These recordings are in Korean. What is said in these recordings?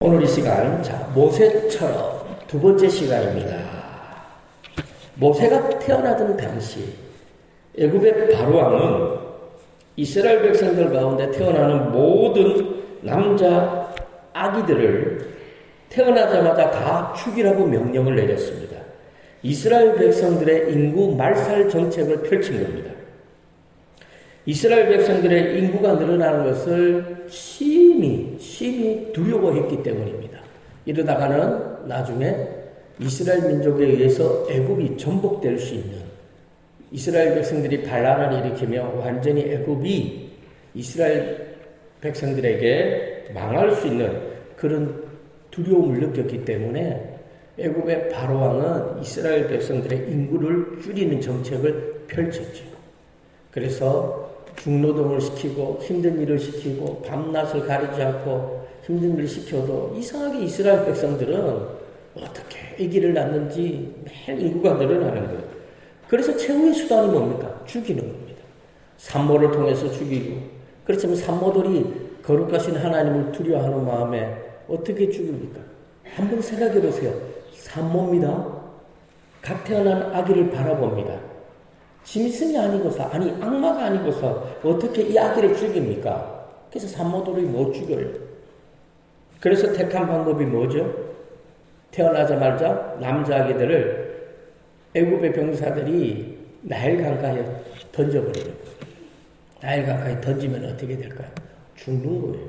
오늘 이 시간, 모세처럼 두 번째 시간입니다. 모세가 태어나던 당시 애굽의 바로왕은 이스라엘 백성들 가운데 태어나는 모든 남자 아기들을 태어나자마자 다 죽이라고 명령을 내렸습니다. 이스라엘 백성들의 인구 말살 정책을 펼친 겁니다. 이스라엘 백성들의 인구가 늘어나는 것을 심히 두려워했기 때문입니다. 이러다가는 나중에 이스라엘 민족에 의해서 애굽이 전복될 수 있는, 이스라엘 백성들이 반란을 일으키며 완전히 애굽이 이스라엘 백성들에게 망할 수 있는 그런 두려움을 느꼈기 때문에 애굽의 바로왕은 이스라엘 백성들의 인구를 줄이는 정책을 펼쳤죠. 그래서 중노동을 시키고 힘든 일을 시키고 밤낮을 가리지 않고 힘든 일을 시켜도 이상하게 이스라엘 백성들은 어떻게 아기를 낳는지 매일 인구가 늘어나는 거예요. 그래서 최후의 수단이 뭡니까? 죽이는 겁니다. 산모를 통해서 죽이고, 그렇지만 산모들이 거룩하신 하나님을 두려워하는 마음에 어떻게 죽입니까? 한번 생각해 보세요. 산모입니다. 각 태어난 아기를 바라봅니다. 짐승이 아니고서, 악마가 아니고서 어떻게 이 아기를 죽입니까? 그래서 산모들이 못 죽여요. 그래서 택한 방법이 뭐죠? 태어나자마자 남자 아기들을 애굽의 병사들이 나일 강가에 던져버리는 거예요. 나일 강가에 던지면 어떻게 될까요? 죽는 거예요.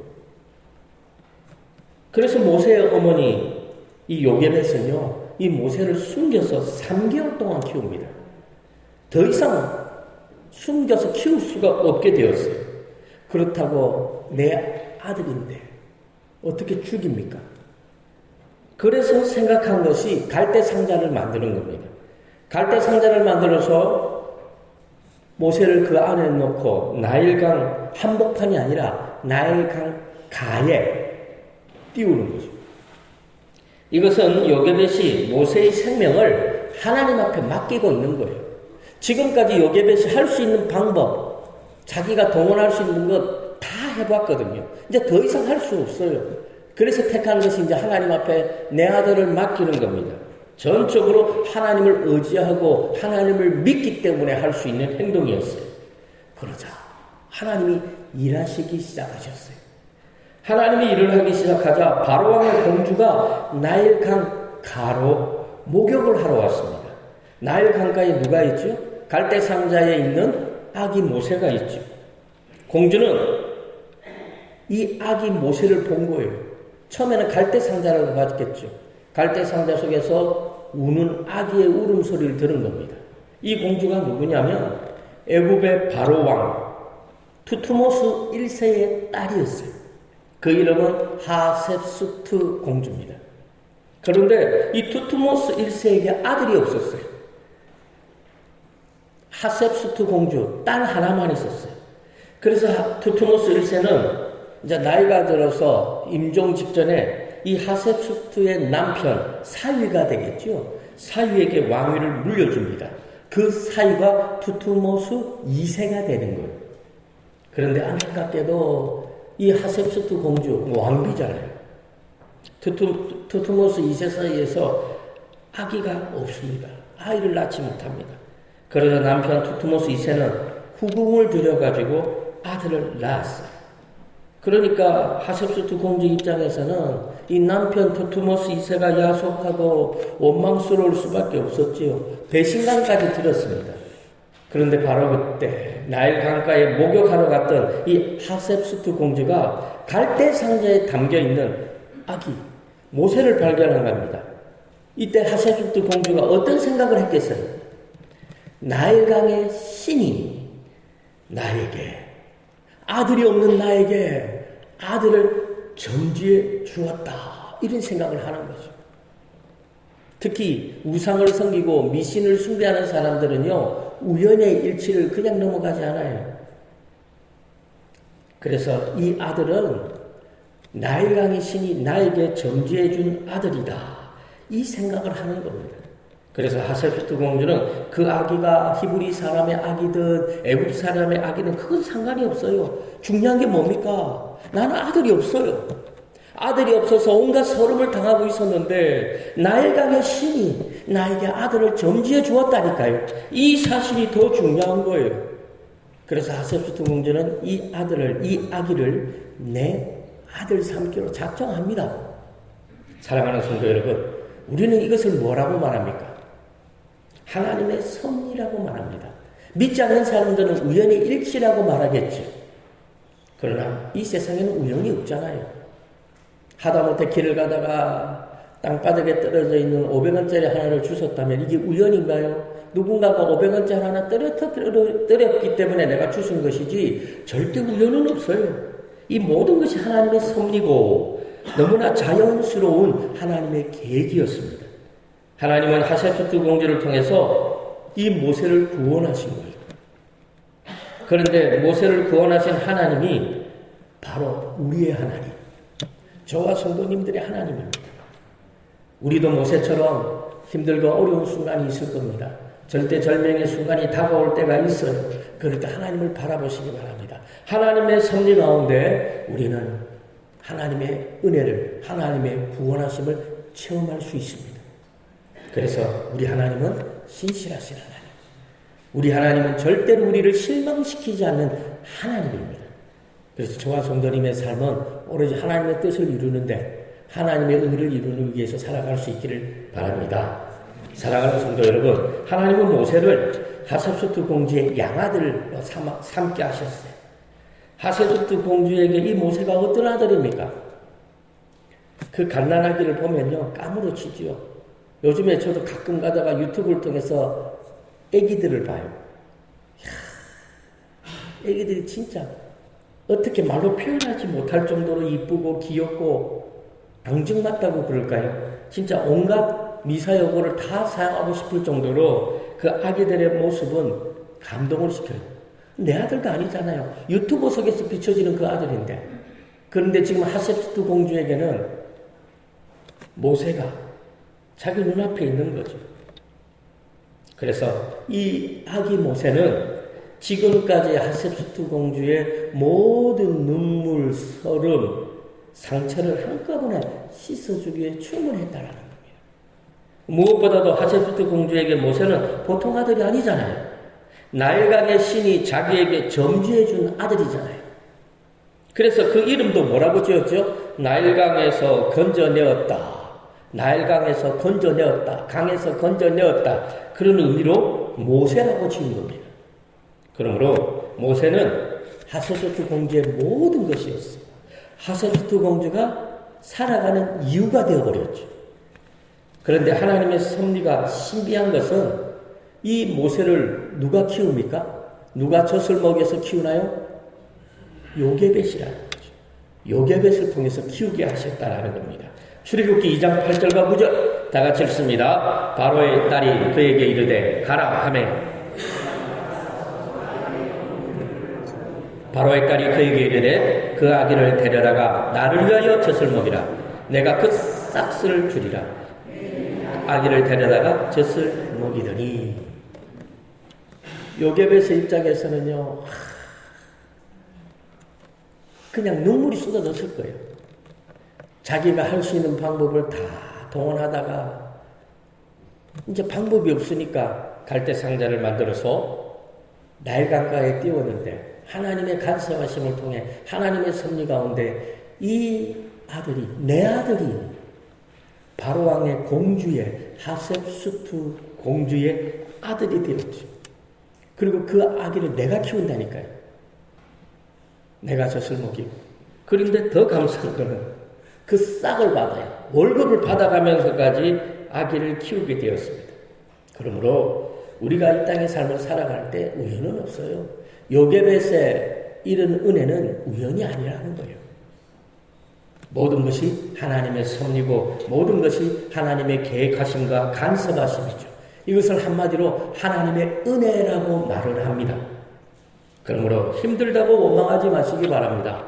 그래서 모세의 어머니 이 요게벳은요, 이 모세를 숨겨서 3개월 동안 키웁니다. 더 이상 숨겨서 키울 수가 없게 되었어요. 그렇다고 내 아들인데 어떻게 죽입니까? 그래서 생각한 것이 갈대 상자를 만드는 겁니다. 갈대 상자를 만들어서 모세를 그 안에 넣고 나일강 한복판이 아니라 나일강 가에 띄우는 거죠. 이것은 요게벳이 모세의 생명을 하나님 앞에 맡기고 있는 거예요. 지금까지 요게벳이 할 수 있는 방법, 자기가 동원할 수 있는 것 다 해봤거든요. 이제 더 이상 할 수 없어요. 그래서 택한 것이 이제 하나님 앞에 내 아들을 맡기는 겁니다. 전적으로 하나님을 의지하고 하나님을 믿기 때문에 할 수 있는 행동이었어요. 그러자 하나님이 일하시기 시작하셨어요. 하나님이 일을 하기 시작하자 바로왕의 공주가 나일강 가로 목욕을 하러 왔습니다. 나일 강가에 누가 있죠? 갈대 상자에 있는 아기 모세가 있죠. 공주는 이 아기 모세를 본 거예요. 처음에는 갈대 상자라고 봤겠죠. 갈대 상자 속에서 우는 아기의 울음소리를 들은 겁니다. 이 공주가 누구냐면 애굽의 바로왕 투트모스 1세의 딸이었어요. 그 이름은 하셉수트 공주입니다. 그런데 이 투트모스 1세에게 아들이 없었어요. 하셉수트 공주 딸 하나만 있었어요. 그래서 투트모스 1세는 이제 나이가 들어서 임종 직전에 이 하셉수트의 남편 사위가 되겠죠. 사위에게 왕위를 물려줍니다. 그 사위가 투트모스 2세가 되는 거예요. 그런데 안타깝게도 이 하셉수트 공주 왕비잖아요. 투트모스 2세 사이에서 아기가 없습니다. 아이를 낳지 못합니다. 그러자 남편 투트모스 2세는 후궁을 들여가지고 아들을 낳았어요. 그러니까 하셉수트 공주 입장에서는 이 남편 투트모스 2세가 야속하고 원망스러울 수밖에 없었지요. 배신감까지 들었습니다. 그런데 바로 그때 나일 강가에 목욕하러 갔던 이 하셉수트 공주가 갈대 상자에 담겨있는 아기 모세를 발견한 겁니다. 이때 하셉수트 공주가 어떤 생각을 했겠어요? 나일강의 신이 나에게, 아들이 없는 나에게 아들을 점지해 주었다, 이런 생각을 하는 거죠. 특히 우상을 섬기고 미신을 숭배하는 사람들은요, 우연의 일치를 그냥 넘어가지 않아요. 그래서 이 아들은 나일강의 신이 나에게 점지해 준 아들이다, 이 생각을 하는 겁니다. 그래서 하셉수트 공주는 그 아기가 히브리 사람의 아기든 애굽 사람의 아기든 그건 상관이 없어요. 중요한 게 뭡니까? 나는 아들이 없어요. 아들이 없어서 온갖 서름을 당하고 있었는데 나일강의 신이 나에게 아들을 점지해 주었다니까요. 이 사실이 더 중요한 거예요. 그래서 하셉수트 공주는 이 아기를 내 아들 삼기로 작정합니다. 사랑하는 성도 여러분, 우리는 이것을 뭐라고 말합니까? 하나님의 섭리라고 말합니다. 믿지 않는 사람들은 우연의 일치라고 말하겠죠. 그러나 이 세상에는 우연이 없잖아요. 하다못해 길을 가다가 땅바닥에 떨어져 있는 500원짜리 하나를 주셨다면 이게 우연인가요? 누군가가 500원짜리 하나 떨었기 때문에 내가 주신 것이지 절대 우연은 없어요. 이 모든 것이 하나님의 섭리고 너무나 자연스러운 하나님의 계획이었습니다. 하나님은 하셉수트 공주를 통해서 이 모세를 구원하신 거예요. 그런데 모세를 구원하신 하나님이 바로 우리의 하나님, 저와 성도님들의 하나님입니다. 우리도 모세처럼 힘들고 어려운 순간이 있을 겁니다. 절대절명의 순간이 다가올 때가 있어요. 그럴 때 하나님을 바라보시기 바랍니다. 하나님의 섭리 가운데 우리는 하나님의 은혜를, 하나님의 구원하심을 체험할 수 있습니다. 그래서 우리 하나님은 신실하신 하나님, 우리 하나님은 절대로 우리를 실망시키지 않는 하나님입니다. 그래서 저와 성도님의 삶은 오로지 하나님의 뜻을 이루는데 하나님의 의를 이루기 위해서 살아갈 수 있기를 바랍니다. 사랑하는 성도 여러분, 하나님은 모세를 하셉수트 공주의 양아들로 삼게 하셨어요. 하셉수트 공주에게 이 모세가 어떤 아들입니까? 그 갓난아기를 보면요 까무러치지요. 요즘에 저도 가끔 가다가 유튜브를 통해서 애기들을 봐요. 애기들이 진짜 어떻게 말로 표현하지 못할 정도로 이쁘고 귀엽고 앙증맞다고 그럴까요? 진짜 온갖 미사여구를 다 사용하고 싶을 정도로 그 아기들의 모습은 감동을 시켜요. 내 아들도 아니잖아요. 유튜브 속에서 비춰지는 그 아들인데. 그런데 지금 하셉수트 공주에게는 모세가 자기 눈앞에 있는 거죠. 그래서 이 아기 모세는 지금까지 하셉수트 공주의 모든 눈물, 서름, 상처를 한꺼번에 씻어주기에 충분했다라는 겁니다. 무엇보다도 하셉수트 공주에게 모세는 보통 아들이 아니잖아요. 나일강의 신이 자기에게 점지해준 아들이잖아요. 그래서 그 이름도 뭐라고 지었죠? 나일강에서 건져내었다. 나일강에서 건져내었다. 강에서 건져내었다. 그런 의미로 모세라고 지은 겁니다. 그러므로 모세는 하셉수트 공주의 모든 것이었어요. 하셉수트 공주가 살아가는 이유가 되어버렸죠. 그런데 하나님의 섭리가 신비한 것은 이 모세를 누가 키웁니까? 누가 젖을 먹여서 키우나요? 요게벳이라는 거죠. 요게벳을 통해서 키우게 하셨다라는 겁니다. 출애굽기 2장 8절과 9절 다 같이 읽습니다. 바로의 딸이 그에게 이르되 가라 하매 바로의 딸이 그에게 이르되 그 아기를 데려다가 나를 위하여 젖을 먹이라. 내가 그 싹스를 주리라. 아기를 데려다가 젖을 먹이더니 요게벳의 입장에서는요 그냥 눈물이 쏟아졌을 거예요. 자기가 할 수 있는 방법을 다 동원하다가 이제 방법이 없으니까 갈대상자를 만들어서 나일강가에 띄웠는데 하나님의 간섭하심을 통해 하나님의 섭리 가운데 이 아들이, 내 아들이 바로왕의 공주의 하셉수트 공주의 아들이 되었죠. 그리고 그 아기를 내가 키운다니까요. 내가 젖을 먹이고. 그런데 더 감사한 거는 그 싹을 받아요. 월급을 받아가면서까지 아기를 키우게 되었습니다. 그러므로 우리가 이 땅의 삶을 살아갈 때 우연은 없어요. 요게벳의 이런 은혜는 우연이 아니라는 거예요. 모든 것이 하나님의 섭리고 모든 것이 하나님의 계획하심과 간섭하심이죠. 이것을 한마디로 하나님의 은혜라고 말을 합니다. 그러므로 힘들다고 원망하지 마시기 바랍니다.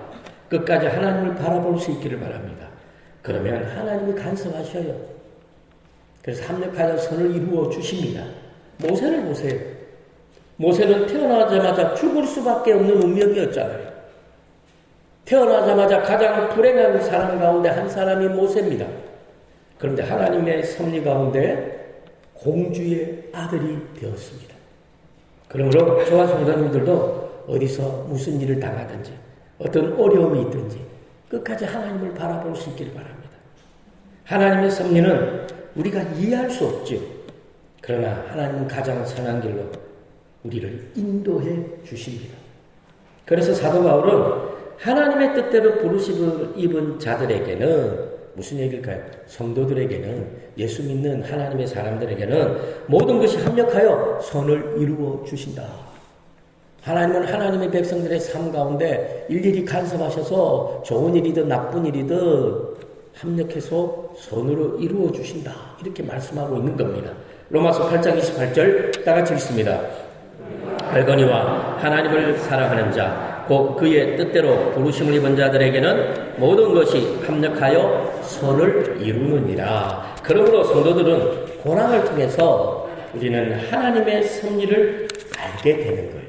끝까지 하나님을 바라볼 수 있기를 바랍니다. 그러면 하나님이 간섭하셔요. 그래서 합력하여 선을 이루어 주십니다. 모세를 보세요. 모세는 태어나자마자 죽을 수밖에 없는 운명이었잖아요. 태어나자마자 가장 불행한 사람 가운데 한 사람이 모세입니다. 그런데 하나님의 섭리 가운데 공주의 아들이 되었습니다. 그러므로 저와 성도님들도 어디서 무슨 일을 당하든지 어떤 어려움이 있든지 끝까지 하나님을 바라볼 수 있기를 바랍니다. 하나님의 섭리는 우리가 이해할 수 없죠. 그러나 하나님은 가장 선한 길로 우리를 인도해 주십니다. 그래서 사도 바울은 하나님의 뜻대로 부르심을 입은 자들에게는 무슨 얘기일까요? 성도들에게는, 예수 믿는 하나님의 사람들에게는 모든 것이 합력하여 선을 이루어 주신다. 하나님은 하나님의 백성들의 삶 가운데 일일이 간섭하셔서 좋은 일이든 나쁜 일이든 합력해서 선으로 이루어 주신다. 이렇게 말씀하고 있는 겁니다. 로마서 8장 28절 다 같이 읽습니다. 알거니와 하나님을 사랑하는 자 곧 그의 뜻대로 부르심을 입은 자들에게는 모든 것이 합력하여 선을 이루느니라. 그러므로 성도들은 고난을 통해서 우리는 하나님의 섭리를 알게 되는 거예요.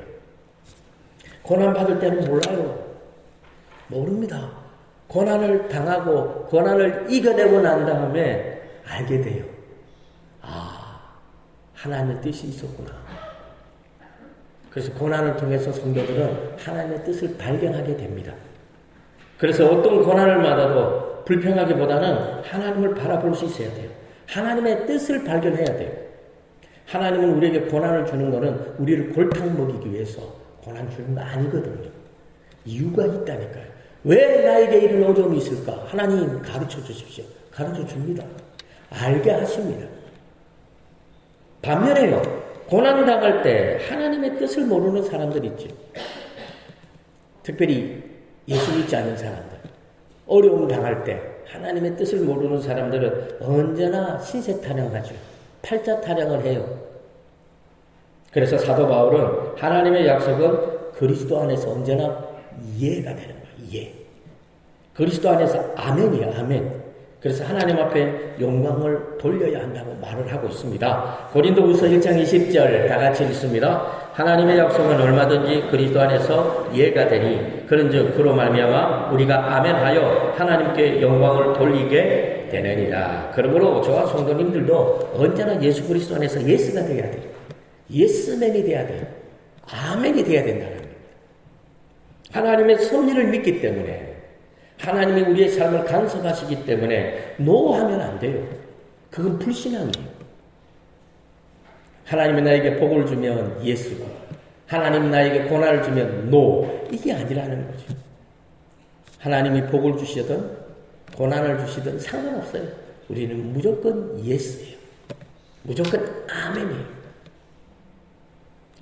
고난 받을 때는 몰라요. 모릅니다. 고난을 당하고 고난을 이겨내고 난 다음에 알게 돼요. 아, 하나님의 뜻이 있었구나. 그래서 고난을 통해서 성도들은 하나님의 뜻을 발견하게 됩니다. 그래서 어떤 고난을 받아도 불평하기보다는 하나님을 바라볼 수 있어야 돼요. 하나님의 뜻을 발견해야 돼요. 하나님은 우리에게 고난을 주는 것은 우리를 골탕 먹이기 위해서 고난 주는 거 아니거든요. 이유가 있다니까요. 왜 나에게 이런 어려움이 있을까? 하나님 가르쳐 주십시오. 가르쳐 줍니다. 알게 하십니다. 반면에요. 고난당할 때 하나님의 뜻을 모르는 사람들 있죠. 특별히 예수 믿지 않는 사람들. 어려움 당할 때 하나님의 뜻을 모르는 사람들은 언제나 신세 타령하죠. 팔자 타령을 해요. 그래서 사도 바울은 하나님의 약속은 그리스도 안에서 언제나 이해가 되는 거예요. 이해. 그리스도 안에서 아멘이에요. 아멘. 그래서 하나님 앞에 영광을 돌려야 한다고 말을 하고 있습니다. 고린도후서 1장 20절 다 같이 읽습니다. 하나님의 약속은 얼마든지 그리스도 안에서 이해가 되니 그런즉 그로 말미암아 우리가 아멘하여 하나님께 영광을 돌리게 되느니라. 그러므로 저와 성도님들도 언제나 예수 그리스도 안에서 예스가 되어야 돼요. 예스맨이 되어야 돼요. 아멘이 되어야 된다는 겁니다. 하나님의 섭리를 믿기 때문에, 하나님이 우리의 삶을 간섭하시기 때문에 노하면 안 돼요. 그건 불신앙이에요. 하나님이 나에게 복을 주면 예수고, 하나님이 나에게 고난을 주면 노. 이게 아니라는 거죠. 하나님이 복을 주시든 고난을 주시든 상관없어요. 우리는 무조건 예스예요. 무조건 아멘이에요.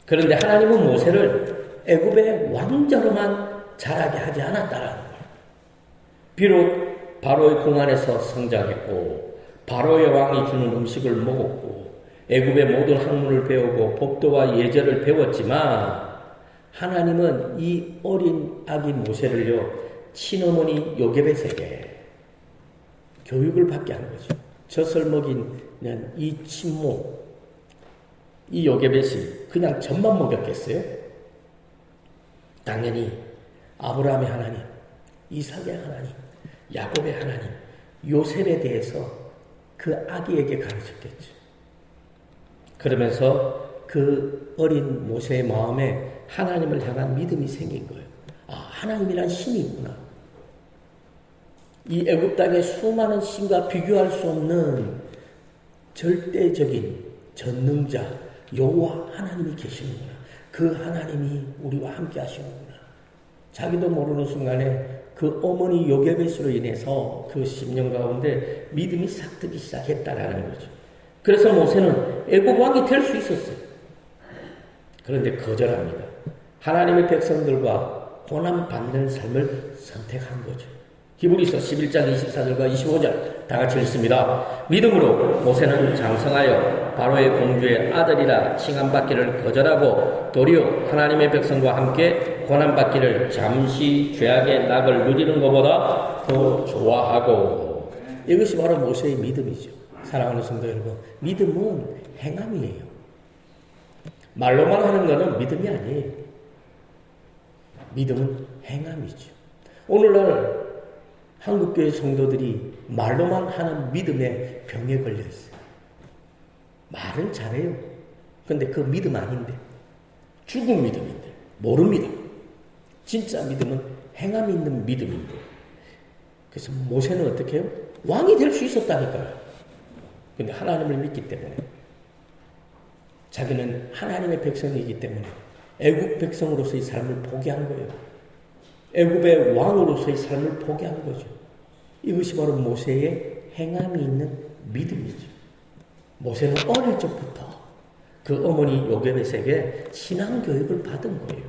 그런데 하나님은 모세를 애굽의 왕자로만 자라게 하지 않았다라는 거예요. 비록 바로의 궁 안에서 성장했고 바로의 왕이 주는 음식을 먹었고 애굽의 모든 학문을 배우고 법도와 예절을 배웠지만 하나님은 이 어린 아기 모세를요 친어머니 요게벳에게 교육을 받게 한 거죠. 젖을 먹이는 이 친모, 이 요게벳이 그냥 젖만 먹였겠어요? 당연히 아브라함의 하나님, 이삭의 하나님, 야곱의 하나님, 요셉에 대해서 그 아기에게 가르쳤겠죠. 그러면서 그 어린 모세의 마음에 하나님을 향한 믿음이 생긴 거예요. 아, 하나님이란 신이 있구나. 이 애굽 땅의 수많은 신과 비교할 수 없는 절대적인 전능자 여호와 하나님이 계시는구나. 그 하나님이 우리와 함께 하시는구나. 자기도 모르는 순간에 그 어머니 요게벳으로 인해서 그 10년 가운데 믿음이 싹 트기 시작했다라는 거죠. 그래서 모세는 애굽 왕이 될 수 있었어요. 그런데 거절합니다. 하나님의 백성들과 고난받는 삶을 선택한 거죠. 히브리서 11장 24절과 25절 다 같이 읽습니다. 믿음으로 모세는 장성하여 바로의 공주의 아들이라 칭함받기를 거절하고 도리어 하나님의 백성과 함께 고난받기를 잠시 죄악의 낙을 누리는 것보다 더 좋아하고. 이것이 바로 모세의 믿음이죠. 사랑하는 성도 여러분, 믿음은 행함이에요. 말로만 하는 것은 믿음이 아니에요. 믿음은 행함이죠. 오늘날 한국교회 성도들이 말로만 하는 믿음의 병에 걸려 있어요. 말은 잘해요. 근데 그 믿음 아닌데, 죽은 믿음인데, 모르는 믿음. 진짜 믿음은 행함이 있는 믿음인데. 그래서 모세는 어떻게 해요? 왕이 될 수 있었다니까요. 근데 하나님을 믿기 때문에, 자기는 하나님의 백성이기 때문에 애국 백성으로서의 삶을 포기한 거예요. 애국의 왕으로서의 삶을 포기한 거죠. 이것이 바로 모세의 행함이 있는 믿음이죠. 모세는 어릴 적부터 그 어머니 요게벳에게 신앙교육을 받은 거예요.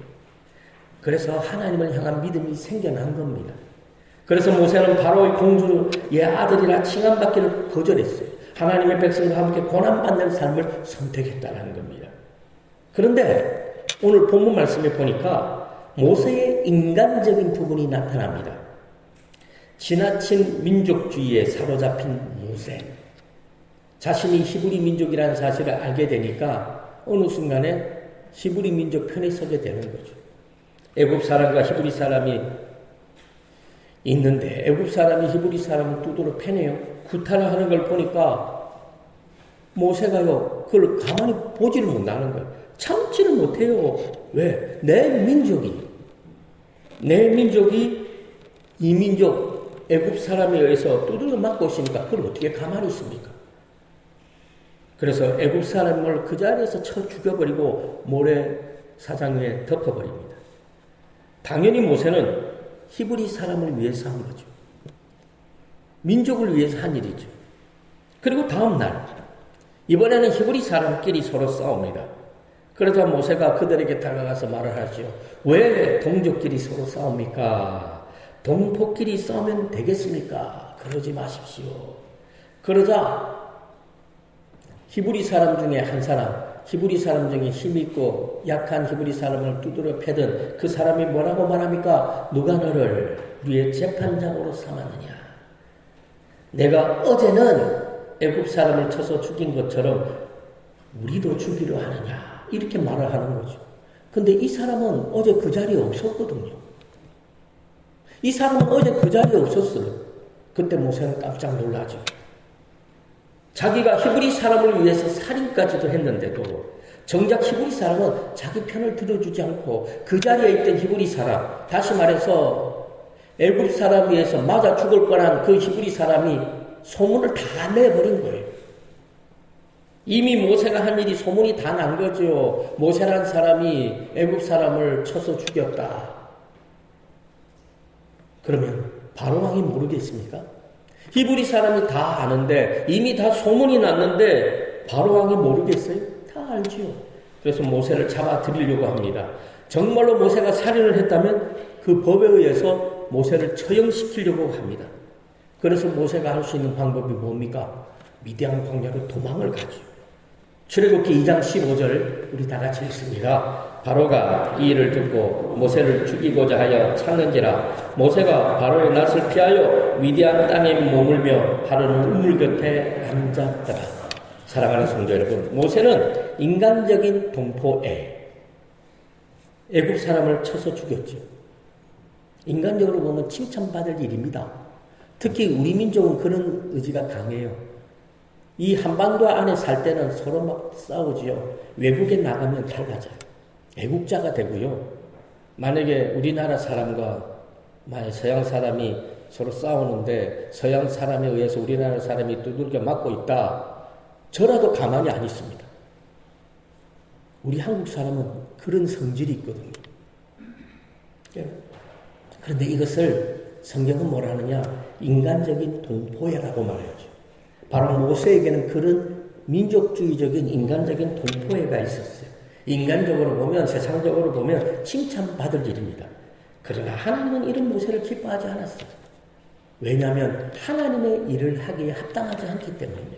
그래서 하나님을 향한 믿음이 생겨난 겁니다. 그래서 모세는 바로의 공주의 아들이라 칭함받기를 거절했어요. 하나님의 백성과 함께 고난받는 삶을 선택했다는 겁니다. 그런데 오늘 본문 말씀에 보니까 모세의 인간적인 부분이 나타납니다. 지나친 민족주의에 사로잡힌 모세. 자신이 히브리 민족이라는 사실을 알게 되니까 어느 순간에 히브리 민족 편에 서게 되는 거죠. 애굽 사람과 히브리 사람이 있는데 애굽 사람이 히브리 사람을 두드러 패네요. 구타를 하는 걸 보니까 모세가요, 그걸 가만히 보지를 못하는 거예요. 참지를 못해요. 왜? 내 민족이 이 민족 애굽 사람에 의해서 두들겨 맞고 있으니까 그걸 어떻게 가만히 있습니까? 그래서 애굽 사람을 그 자리에서 쳐 죽여버리고 모래사장 위에 덮어버립니다. 당연히 모세는 히브리 사람을 위해서 한 거죠. 민족을 위해서 한 일이죠. 그리고 다음 날 이번에는 히브리 사람끼리 서로 싸웁니다. 그러자 모세가 그들에게 다가가서 말을 하죠. 왜 동족끼리 서로 싸웁니까? 동포끼리 싸우면 되겠습니까? 그러지 마십시오. 그러자 히브리 사람 중에 한 사람, 히브리 사람 중에 힘있고 약한 히브리 사람을 두드려 패던 그 사람이 뭐라고 말합니까? 누가 너를 우리의 재판장으로 삼았느냐? 내가 어제는 애굽 사람을 쳐서 죽인 것처럼 우리도 죽이려 하느냐? 이렇게 말을 하는 거죠. 근데 이 사람은 어제 그 자리에 없었거든요. 이 사람은 어제 그 자리에 없었어요. 그때 모세는 깜짝 놀라죠. 자기가 히브리 사람을 위해서 살인까지도 했는데도 정작 히브리 사람은 자기 편을 들어주지 않고 그 자리에 있던 히브리 사람, 다시 말해서 애굽 사람에 의해서 맞아 죽을 뻔한 그 히브리 사람이 소문을 다 내버린 거예요. 이미 모세가 한 일이 소문이 다 난 거죠. 모세란 사람이 애굽 사람을 쳐서 죽였다. 그러면 바로 왕이 모르겠습니까? 히브리 사람이 다 아는데 이미 다 소문이 났는데 바로 왕이 모르겠어요? 다 알지요. 그래서 모세를 잡아들이려고 합니다. 정말로 모세가 살인을 했다면 그 법에 의해서 모세를 처형시키려고 합니다. 그래서 모세가 할 수 있는 방법이 뭡니까? 미디안 광야로 도망을 가죠. 출애굽기 2장 15절 우리 다 같이 읽습니다. 바로가 이 일을 듣고 모세를 죽이고자 하여 찾는지라 모세가 바로의 낯을 피하여 미디안 땅에 머물며 하루는 우물 곁에 앉았더라. 사랑하는 성도 여러분, 모세는 인간적인 동포에 애굽 사람을 쳐서 죽였죠. 인간적으로 보면 칭찬받을 일입니다. 특히 우리 민족은 그런 의지가 강해요. 이 한반도 안에 살 때는 서로 막 싸우지요. 외국에 나가면 달라져요. 애국자가 되고요. 만약에 우리나라 사람과 서양 사람이 서로 싸우는데 서양 사람에 의해서 우리나라 사람이 두들겨 맞고 있다. 저라도 가만히 안 있습니다. 우리 한국 사람은 그런 성질이 있거든요. 그런데 이것을 성경은 뭐라 하느냐? 인간적인 동포애라고 말해야죠. 바로 모세에게는 그런 민족주의적인 인간적인 동포애가 있었어요. 인간적으로 보면, 세상적으로 보면 칭찬받을 일입니다. 그러나 하나님은 이런 모세를 기뻐하지 않았어요. 왜냐하면 하나님의 일을 하기에 합당하지 않기 때문입니다.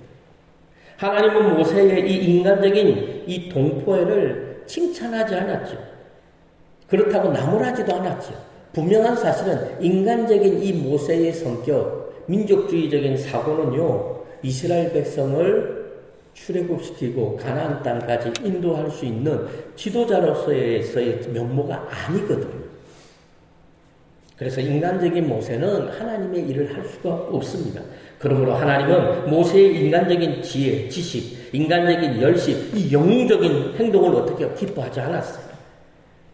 하나님은 모세의 이 인간적인 이 동포애를 칭찬하지 않았죠. 그렇다고 나무라지도 않았죠. 분명한 사실은 인간적인 이 모세의 성격, 민족주의적인 사고는요, 이스라엘 백성을 출애굽시키고 가나안 땅까지 인도할 수 있는 지도자로서의 면모가 아니거든요. 그래서 인간적인 모세는 하나님의 일을 할 수가 없습니다. 그러므로 하나님은 모세의 인간적인 지혜, 지식, 인간적인 열심, 이 영웅적인 행동을 어떻게 기뻐하지 않았어요.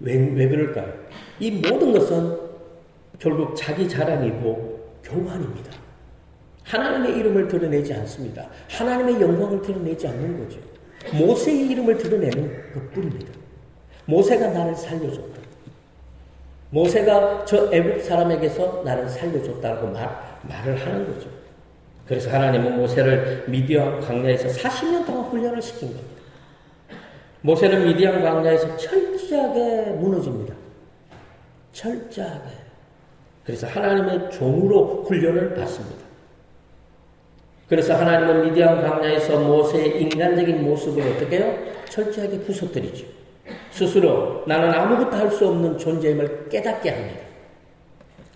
왜 그럴까요? 이 모든 것은 결국 자기 자랑이고 교만입니다. 하나님의 이름을 드러내지 않습니다. 하나님의 영광을 드러내지 않는 거죠. 모세의 이름을 드러내는 것뿐입니다. 모세가 나를 살려줬다. 모세가 저 애굽 사람에게서 나를 살려줬다고 말을 하는 거죠. 그래서 하나님은 모세를 미디안 광야에서 40년 동안 훈련을 시킨 겁니다. 모세는 미디안 광야에서 철저하게 무너집니다. 철저하게. 그래서 하나님의 종으로 훈련을 받습니다. 그래서 하나님은 미디안 광야에서 모세의 인간적인 모습을 어떻게 해요? 철저하게 부서뜨리죠. 스스로 나는 아무것도 할 수 없는 존재임을 깨닫게 합니다.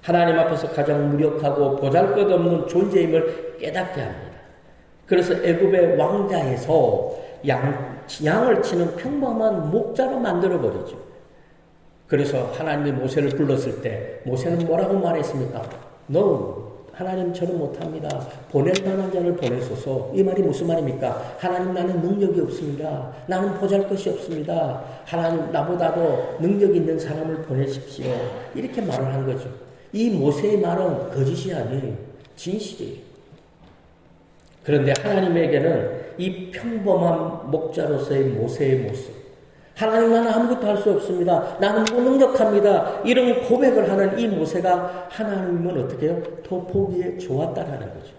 하나님 앞에서 가장 무력하고 보잘것없는 존재임을 깨닫게 합니다. 그래서 애굽의 왕자에서 양을 치는 평범한 목자로 만들어버리죠. 그래서 하나님이 모세를 불렀을 때 모세는 뭐라고 말했습니까? No, 하나님 저는 못합니다. 보낼 만한 자를 보내소서. 이 말이 무슨 말입니까? 하나님 나는 능력이 없습니다. 나는 보잘것이 없습니다. 하나님 나보다도 능력 있는 사람을 보내십시오. 이렇게 말을 한 거죠. 이 모세의 말은 거짓이 아니에요. 진실이에요. 그런데 하나님에게는 이 평범한 목자로서의 모세의 모습, 하나님 나는 아무것도 할 수 없습니다. 나는 무능력합니다. 이런 고백을 하는 이 모세가 하나님은 어떻게 해요? 더 보기에 좋았다라는 거죠.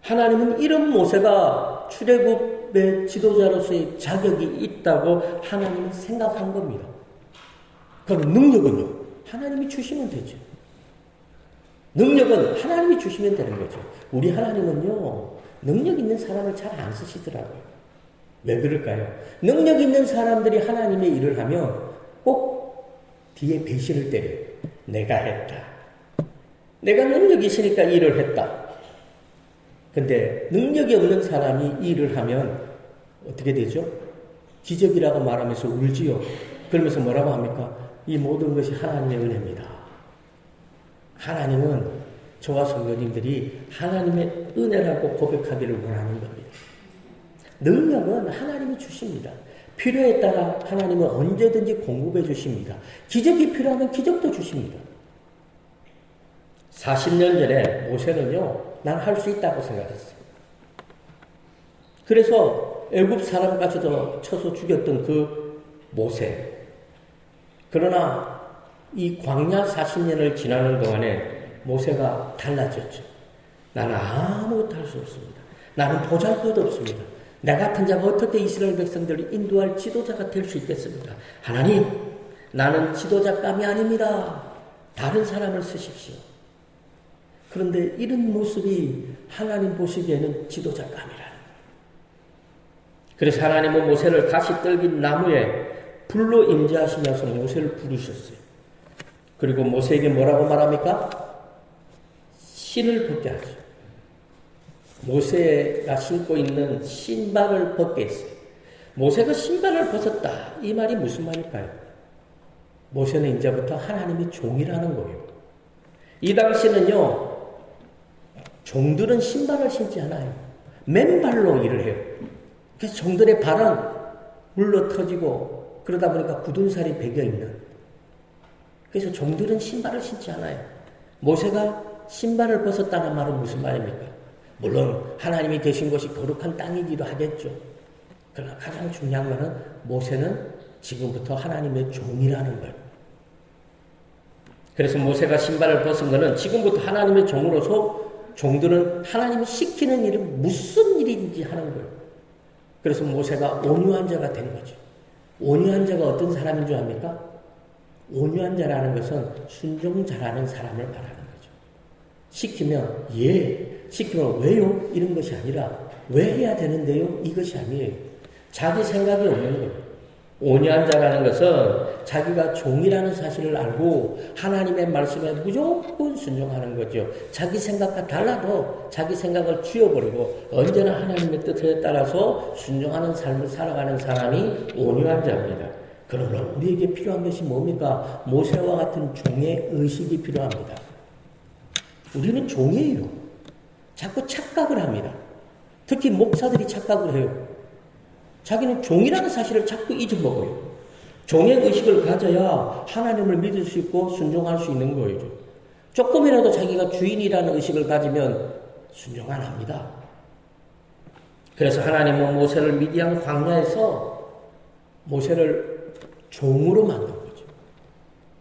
하나님은 이런 모세가 출애굽의 지도자로서의 자격이 있다고 하나님은 생각한 겁니다. 그럼 능력은요? 하나님이 주시면 되죠. 능력은 하나님이 주시면 되는 거죠. 우리 하나님은요, 능력 있는 사람을 잘 안 쓰시더라고요. 왜 그럴까요? 능력 있는 사람들이 하나님의 일을 하면 꼭 뒤에 배신을 때려요. 내가 했다. 내가 능력이 있으니까 일을 했다. 근데 능력이 없는 사람이 일을 하면 어떻게 되죠? 기적이라고 말하면서 울지요. 그러면서 뭐라고 합니까? 이 모든 것이 하나님의 은혜입니다. 하나님은 저와 성도님들이 하나님의 은혜라고 고백하기를 원하는 겁니다. 능력은 하나님이 주십니다. 필요에 따라 하나님은 언제든지 공급해 주십니다. 기적이 필요하면 기적도 주십니다. 40년 전에 모세는요, 난 할 수 있다고 생각했어요. 그래서 애굽 사람까지도 쳐서 죽였던 그 모세. 그러나 이 광야 40년을 지나는 동안에 모세가 달라졌죠. 나는 아무것도 할 수 없습니다. 나는 보잘것도 없습니다. 나 같은 자가 어떻게 이스라엘 백성들을 인도할 지도자가 될 수 있겠습니까? 하나님, 나는 지도자감이 아닙니다. 다른 사람을 쓰십시오. 그런데 이런 모습이 하나님 보시기에는 지도자감이라는 거예요. 그래서 하나님은 모세를 가시 떨긴 나무에 불로 임재하시면서 모세를 부르셨어요. 그리고 모세에게 뭐라고 말합니까? 신을 벗게 하죠. 모세가 신고 있는 신발을 벗게 했어요. 모세가 신발을 벗었다. 이 말이 무슨 말일까요? 모세는 이제부터 하나님의 종이라는 거예요. 이 당시는요, 종들은 신발을 신지 않아요. 맨발로 일을 해요. 그래서 종들의 발은 물러 터지고 그러다 보니까 굳은 살이 배겨있는. 그래서 종들은 신발을 신지 않아요. 모세가 신발을 벗었다는 말은 무슨 말입니까? 물론 하나님이 계신 곳이 거룩한 땅이기도 하겠죠. 그러나 가장 중요한 것은 모세는 지금부터 하나님의 종이라는 거예요. 그래서 모세가 신발을 벗은 것은 지금부터 하나님의 종으로서 종들은 하나님이 시키는 일이 무슨 일인지 하는 거예요. 그래서 모세가 온유한 자가 된 거죠. 온유한 자가 어떤 사람인 줄 압니까? 온유한 자라는 것은 순종자라는 사람을 말하는 거죠. 시키면 예, 시키면 왜요? 이런 것이 아니라 왜 해야 되는데요? 이것이 아니에요. 자기 생각이 없는 거예요. 온유한 자라는 것은 자기가 종이라는 사실을 알고 하나님의 말씀에 무조건 순종하는 거죠. 자기 생각과 달라도 자기 생각을 쥐어버리고 언제나 하나님의 뜻에 따라서 순종하는 삶을 살아가는 사람이 온유한 자입니다. 그러나 우리에게 필요한 것이 뭡니까? 모세와 같은 종의 의식이 필요합니다. 우리는 종이에요. 자꾸 착각을 합니다. 특히 목사들이 착각을 해요. 자기는 종이라는 사실을 자꾸 잊어먹어요. 종의 의식을 가져야 하나님을 믿을 수 있고 순종할 수 있는 거예요. 조금이라도 자기가 주인이라는 의식을 가지면 순종 안 합니다. 그래서 하나님은 모세를 미디안 광야에서 모세를 종으로 만든 거죠.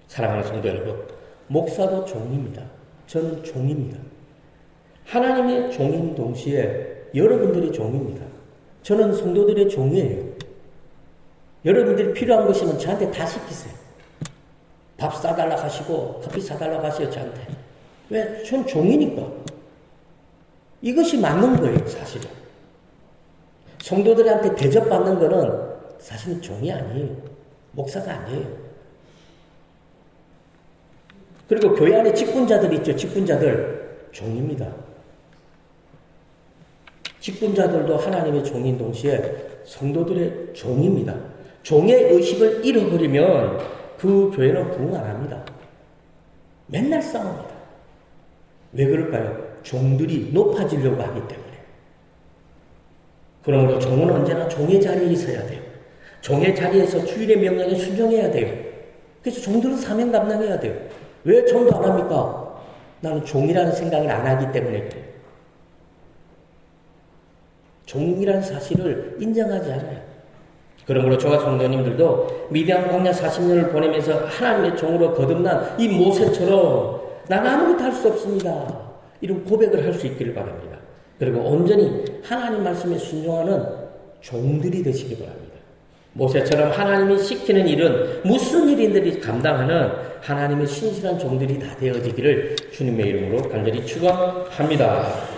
사랑하는 성도 여러분, 목사도 종입니다. 저는 종입니다. 하나님의 종인 동시에 여러분들이 종입니다. 저는 성도들의 종이에요. 여러분들이 필요한 것이면 저한테 다 시키세요. 밥 사달라고 하시고 커피 사달라고 하세요, 저한테. 왜? 전 종이니까. 이것이 맞는 거예요, 사실은. 성도들한테 대접받는 거는 사실은 종이 아니에요. 목사가 아니에요. 그리고 교회 안에 직분자들 있죠. 직분자들. 종입니다. 직분자들도 하나님의 종인 동시에 성도들의 종입니다. 종의 의식을 잃어버리면 그 교회는 부흥 안 합니다. 맨날 싸웁니다. 왜 그럴까요? 종들이 높아지려고 하기 때문에. 그러므로 종은 언제나 종의 자리에 있어야 돼요. 종의 자리에서 주인의 명령에 순종해야 돼요. 그래서 종들은 사명 감당해야 돼요. 왜 전도 안 합니까? 나는 종이라는 생각을 안 하기 때문에 그래요. 종이라는 사실을 인정하지 않아요. 그러므로 저와 성도님들도 미디안 광야 40년을 보내면서 하나님의 종으로 거듭난 이 모세처럼 나는 아무것도 할 수 없습니다. 이런 고백을 할 수 있기를 바랍니다. 그리고 온전히 하나님 말씀에 순종하는 종들이 되시기 바랍니다. 모세처럼 하나님이 시키는 일은 무슨 일인들이 감당하는 하나님의 신실한 종들이 다 되어지기를 주님의 이름으로 간절히 축원합니다.